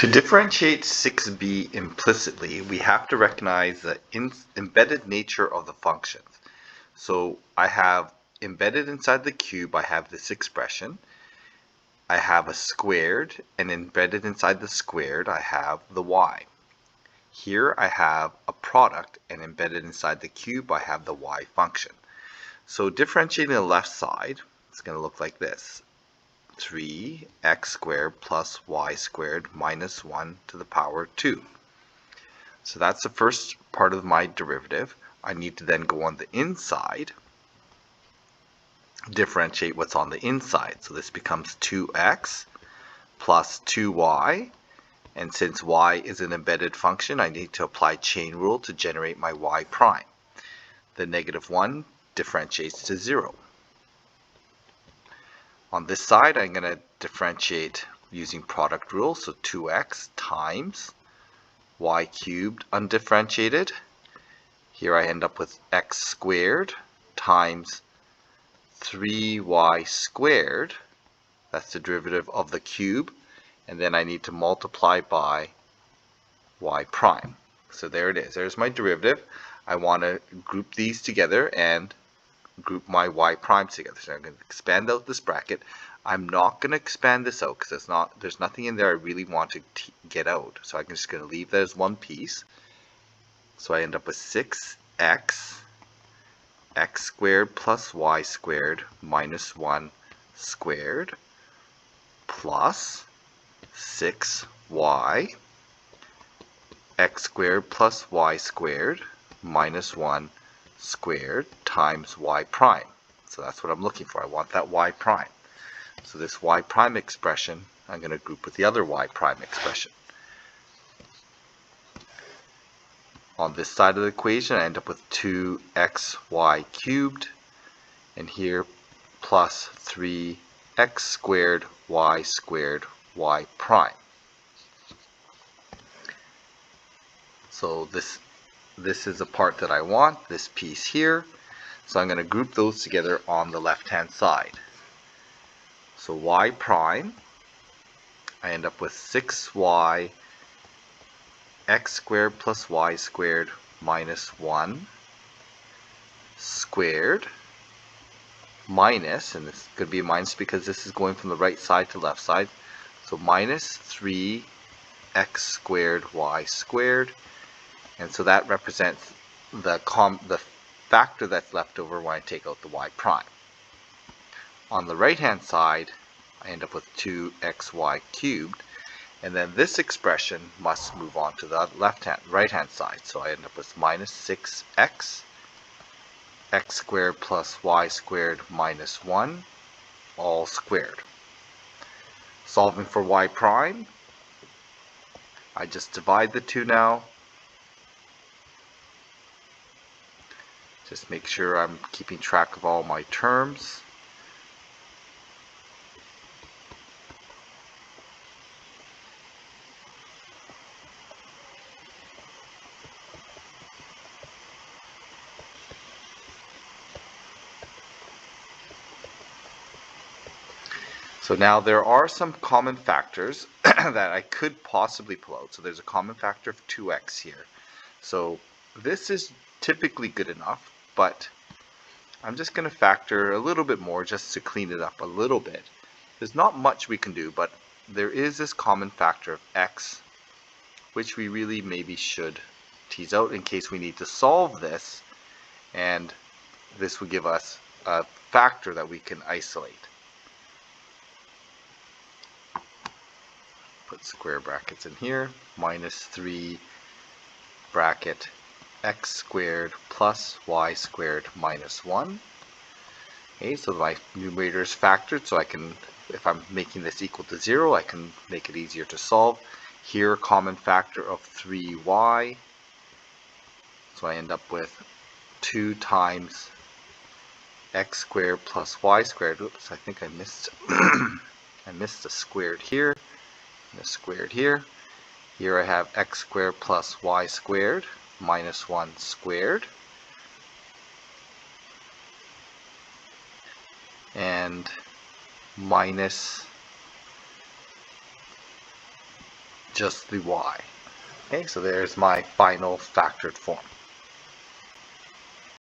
To differentiate 6b implicitly, we have to recognize the embedded nature of the functions. So I have embedded inside the cube, I have this expression. I have a squared, and embedded inside the squared, I have the y. Here I have a product, and embedded inside the cube, I have the y function. So differentiating the left side, it's going to look like this. 3x squared plus y squared minus 1 to the power 2. So that's the first part of my derivative. I need to then go on the inside, differentiate what's on the inside. So this becomes 2x plus 2y. And since y is an embedded function, I need to apply chain rule to generate my y prime. The negative 1 differentiates to 0. On this side, I'm going to differentiate using product rule, so 2x times y cubed undifferentiated. Here I end up with x squared times 3y squared. That's the derivative of the cube. And then I need to multiply by y prime. So there it is. There's my derivative. I want to group these together and group my y prime together. So I'm going to expand out this bracket. I'm not going to expand this out because there's nothing in there I really want to get out. So I'm just going to leave that as one piece. So I end up with 6x x squared plus y squared minus 1 squared plus 6y x squared plus y squared minus 1 squared times y prime. So that's what I'm looking for. I want that y prime. So this y prime expression I'm going to group with the other y prime expression. On this side of the equation I end up with 2xy cubed, and here plus 3x squared y prime. So this is the part that I want, this piece here. So I'm going to group those together on the left hand side. So y prime, I end up with 6y x squared plus y squared minus 1 squared minus, and this could be a minus because this is going from the right side to left side, so minus 3x squared y squared, and so that represents the factor that's left over when I take out the y prime. On the right hand side I end up with 2xy cubed, and then this expression must move on to the right hand side, so I end up with minus 6x x squared plus y squared minus 1 all squared. Solving for y prime, I just divide the two now. Just make sure I'm keeping track of all my terms. So now there are some common factors that I could possibly pull out. So there's a common factor of 2x here. So this is typically good enough, but I'm just going to factor a little bit more just to clean it up a little bit. There's not much we can do, but there is this common factor of x, which we really maybe should tease out in case we need to solve this, and this would give us a factor that we can isolate. Put square brackets in here, minus 3 bracket x squared plus y squared minus 1. Okay, so my numerator is factored, so I can, if I'm making this equal to 0, I can make it easier to solve. Here, common factor of 3y, so I end up with 2 times x squared plus y squared. Oops, I think I missed I missed a squared here and a squared here. Here I have x squared plus y squared minus 1 squared, and minus just the y. Okay, so there's my final factored form.